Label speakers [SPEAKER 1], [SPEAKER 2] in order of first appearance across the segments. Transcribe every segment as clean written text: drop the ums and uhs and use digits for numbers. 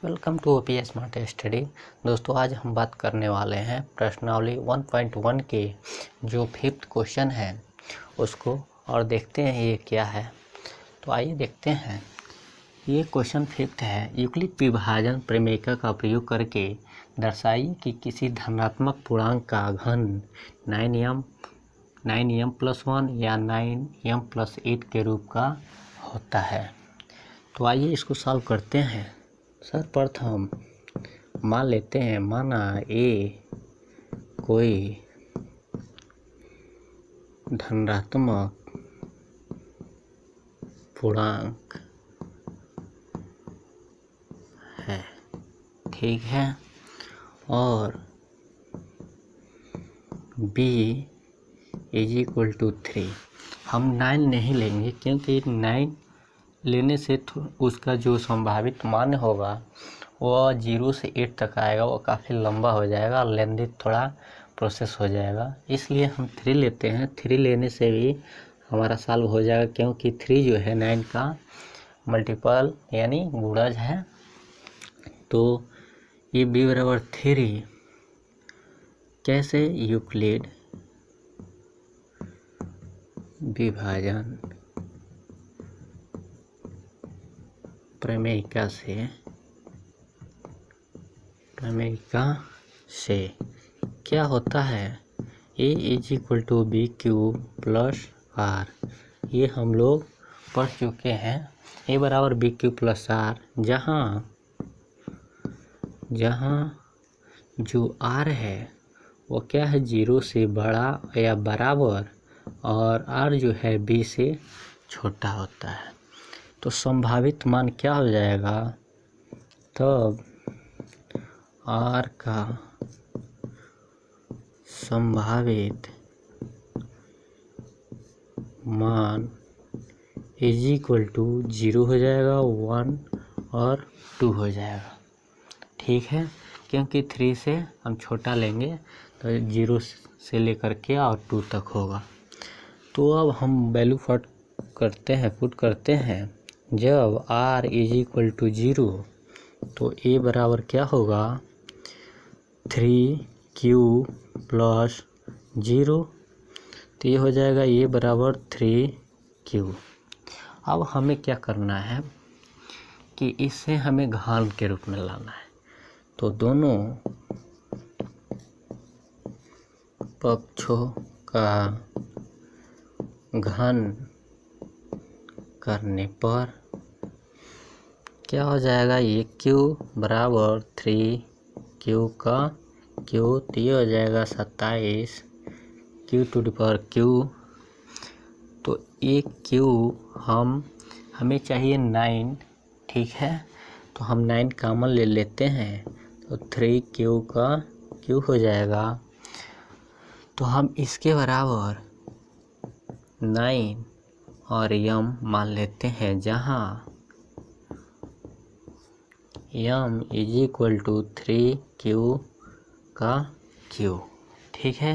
[SPEAKER 1] Welcome to OP smart study. दोस्तों, आज हम बात करने वाले हैं प्रश्नावली 1.1 के जो 5th क्वेश्चन है उसको, और देखते हैं ये क्या है। तो आइए देखते हैं। ये क्वेश्चन 5th है। यूक्लिड विभाजन प्रमेय का प्रयोग करके दर्शाइए कि किसी धनात्मक पूर्णांक का घन 9m+1 या 9m+8 के रूप का होता है। तो आइए इसको सॉल्व करते हैं। सर्वप्रथम मान लेते हैं, माना ए कोई धनात्मक पूर्णांक है, ठीक है, और b = 3। हम 9 नहीं लेंगे क्योंकि 9 लेने से उसका जो संभावित मान होगा वो 0 से 8 तक आएगा, वो काफ़ी लंबा हो जाएगा और लेंदी थोड़ा प्रोसेस हो जाएगा। इसलिए हम 3 लेते हैं। 3 लेने से भी हमारा सॉल्व हो जाएगा क्योंकि 3 जो है 9 का मल्टीपल यानी गुणज है। तो ये b = 3 कैसे यूक्लिड विभाजन प्रमेयिका से क्या होता है, a = b³ + r। ये हम लोग पढ़ चुके हैं। a = b³ + r, जहाँ जो r है वो क्या है, 0 से बड़ा या बराबर, और r जो है b से छोटा होता है। तो संभावित मान क्या हो जाएगा, तब r का संभावित मान = 0 हो जाएगा, 1 और 2 हो जाएगा, ठीक है। क्योंकि 3 से हम छोटा लेंगे तो 0 से लेकर के और 2 तक होगा। तो अब हम वैल्यू पुट करते हैं। जब r = 0 तो a बराबर क्या होगा, 3q + 0। तो ये हो जाएगा a = 3q। अब हमें क्या करना है कि इसे हमें घन के रूप में लाना है। तो दोनों पक्षों का घन करने पर क्या हो जाएगा, ये q = 3q का q, तो ये हो जाएगा 27 q⁴q। तो एक q हमें चाहिए 9, ठीक है। तो हम 9 कॉमन ले लेते हैं, तो 3q का q हो जाएगा। तो हम इसके बराबर 9 और m मान लेते हैं, जहाँ m = 3q का q, ठीक है।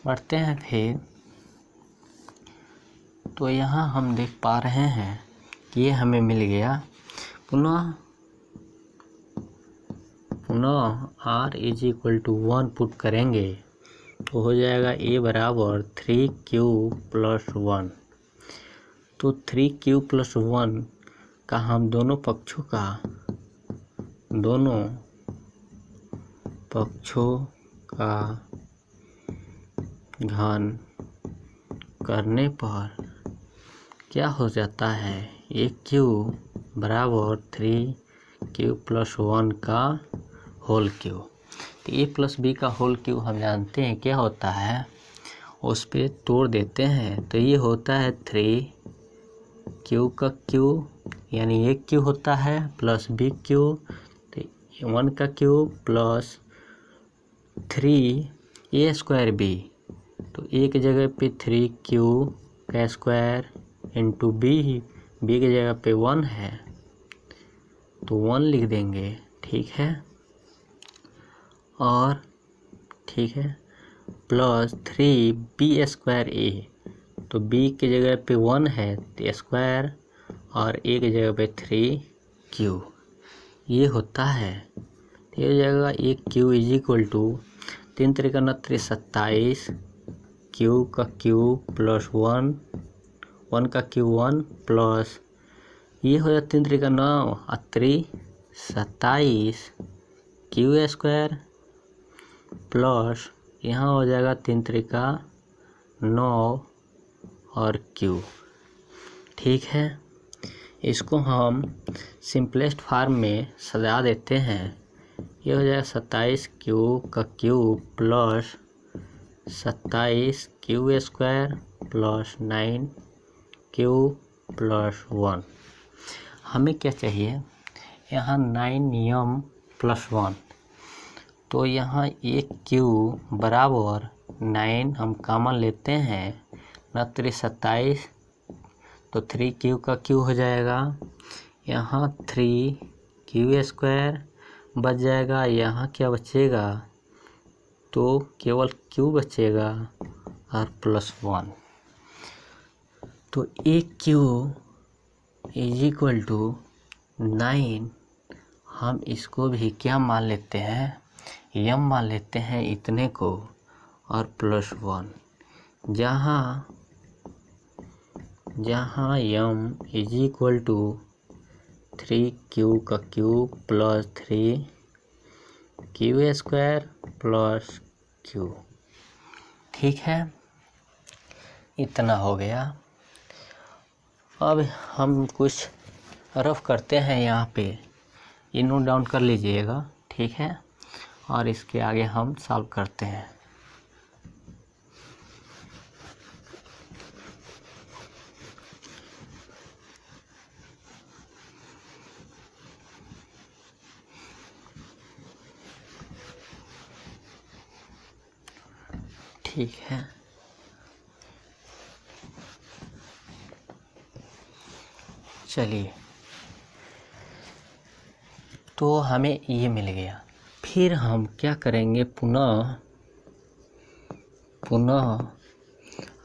[SPEAKER 1] बढ़ते हैं फिर। तो यहाँ हम देख पा रहे हैं कि ये हमें मिल गया। पुनः r = 1 पुट करेंगे तो हो जाएगा a = 3q + 1। तो 3q + 1 का हम दोनों पक्षों का घन करने पर क्या हो जाता है, एक q = 3q + 1 का होल क्यू। तो a + b का होल क्यू हम जानते हैं क्या होता है, उस पे तोड़ देते हैं। तो ये होता है 3q का q, यानी एक q होता है, प्लस b³, तो 1 का q प्लस 3a²b। तो एक जगह पे 3q का स्क्वायर इंटू b की जगह पे 1 है तो 1 लिख देंगे, ठीक है। और ठीक है, प्लस 3b²a, तो b की जगह पे 1 है तो स्क्वायर, और a की जगह पे 3q। ये होता है, ये हो जाएगा 1 q is equal to 3 3 9 27 q का क्यूब प्लस 1 1 का क्यूब 1 प्लस ये हो जाए 3 3 9 27 क्यू स्क्वायर प्लस यहाँ हो जाएगा 3 3 9 और क्यू। ठीक है, इसको हम सिंपलेस्ट फार्म में सजा देते हैं। ये हो जाएगा 27 क्यू का cube plus 27 Q square plus 9 Q plus 1। हमें क्या चाहिए, यहाँ 9m प्लस 1, तो यहाँ 1 क्यू बराबर 9 हम कॉमन लेते हैं, 9 3 27 तो 3 क्यू का क्यू हो जाएगा, यहाँ 3 क्यू स्क्वायर बच जाएगा, यहाँ क्या बचेगा, तो केवल क्यू बचेगा और प्लस 1। तो 1 क्यू इज इक्वल टू 9, हम इसको भी क्या मान लेते हैं, यम मान लेते हैं इतने को, और प्लस 1, जहाँ यम इज इक्वल टू 3 क्यू का cube plus 3 Q square plus Q. ठीक है, इतना हो गया। अब हम कुछ रफ करते हैं, यहाँ पे ये नोट डाउन कर लीजिएगा। ठीक है, और इसके आगे हम सॉल्व करते हैं। ठीक है, चलिए, तो हमें ये मिल गया। फिर हम क्या करेंगे, पुनः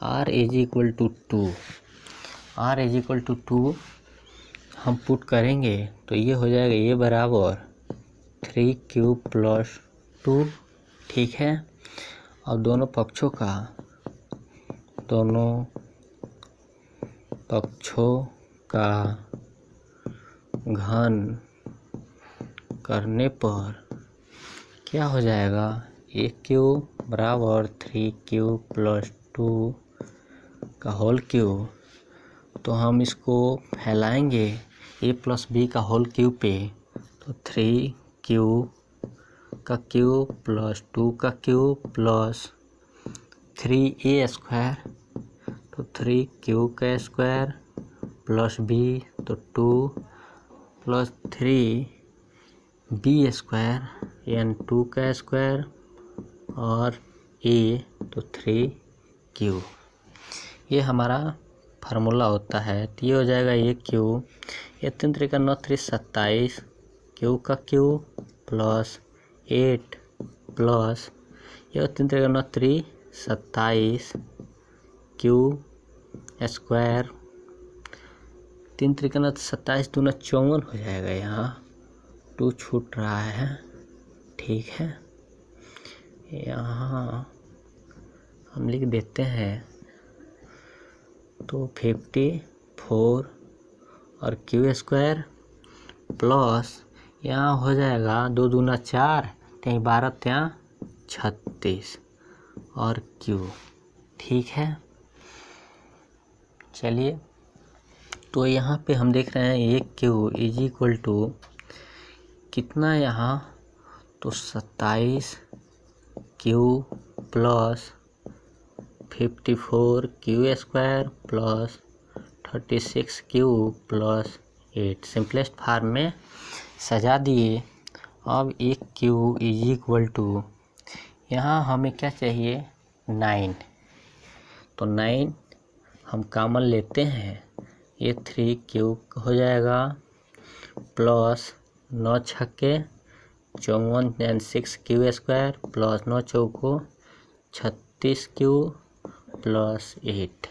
[SPEAKER 1] r इज इक्वल टू 2 हम पुट करेंगे, तो ये हो जाएगा ये बराबर 3 क्यूब प्लस 2। ठीक है, अब दोनों पक्षों का घन करने पर क्या हो जाएगा, 1 क्यूब बराबर 3 क्यूब प्लस 2 का होल क्यूब। तो हम इसको फैलाएंगे a प्लस बी का होल क्यूब पे, तो 3 क्यूब का क्यूब प्लस 2 का क्यूब प्लस 3a स्क्वायर, तो 3 क्यूब का स्क्वायर प्लस b तो 2 प्लस 3b स्क्वायर यानी 2 का स्क्वायर और a तो 3 क्यू। ये हमारा फार्मूला होता है। तो ये हो जाएगा 1 क्यू, ये 3 3 9 27 क्यू का क्यू प्लस 8 प्लस ये 3 3 9 27 क्यू स्क्वायर, 3 3 9 27 दूना 54 हो जाएगा, यहाँ 2 छूट रहा है। ठीक है, यहाँ हम लिख देते हैं, तो 54 और क्यू स्क्वायर प्लस यहाँ हो जाएगा 2 दूना 4 त्यहाँ 12 त्यहाँ 36 और क्यू। ठीक है, चलिए, तो यहाँ पे हम देख रहे हैं 1 क्यू इज इक्वल टू कितना यहाँ, तो 27 q plus 54 q square plus 36 q plus 8। Simplest form में सजा दिए। अब 1 क्यू इज इक्वल टू यहाँ हमें क्या चाहिए, 9, तो 9 हम कॉमन लेते हैं, ये 3 क्यूब हो जाएगा प्लस 9 छक्के 54 and 6 Q square plus 9 choco 36 q plus 8।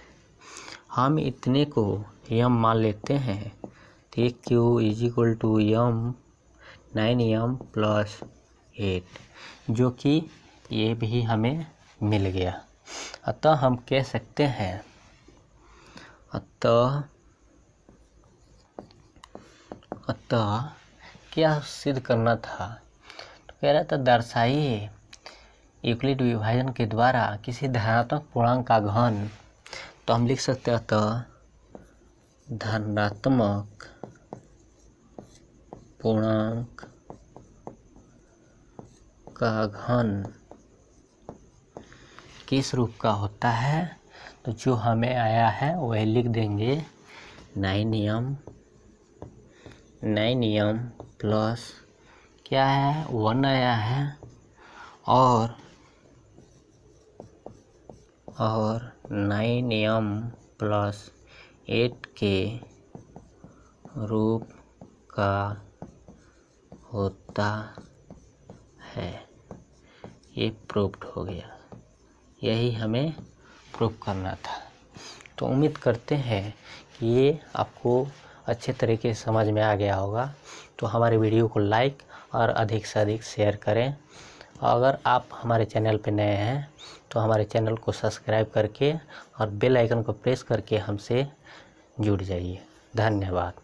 [SPEAKER 1] हम इतने को यम मान लेते हैं, तो 1 क्यू इज इक्वल टू यम 9m + 8, जो कि ये भी हमें मिल गया। अतः हम कह सकते हैं, अतः क्या सिद्ध करना था? तो कह रहा था दर्शाइए यूक्लिड विभाजन के द्वारा किसी धनात्मक पूर्णांक का घन। तो हम लिख सकते हैं अतः धनात्मक पूर्णांक का घन किस रूप का होता है? तो जो हमें आया है वही लिख देंगे, 9m प्लस क्या है 1 आया है और 9m + 8 के रूप का होता है। ये प्रूव्ड हो गया, यही हमें प्रूव करना था। तो उम्मीद करते हैं कि ये आपको अच्छे तरीके से समझ में आ गया होगा। तो हमारे वीडियो को लाइक और अधिक से अधिक शेयर करें। अगर आप हमारे चैनल पर नए हैं तो हमारे चैनल को सब्सक्राइब करके और बेल आइकन को प्रेस करके हमसे जुड़ जाइए। धन्यवाद।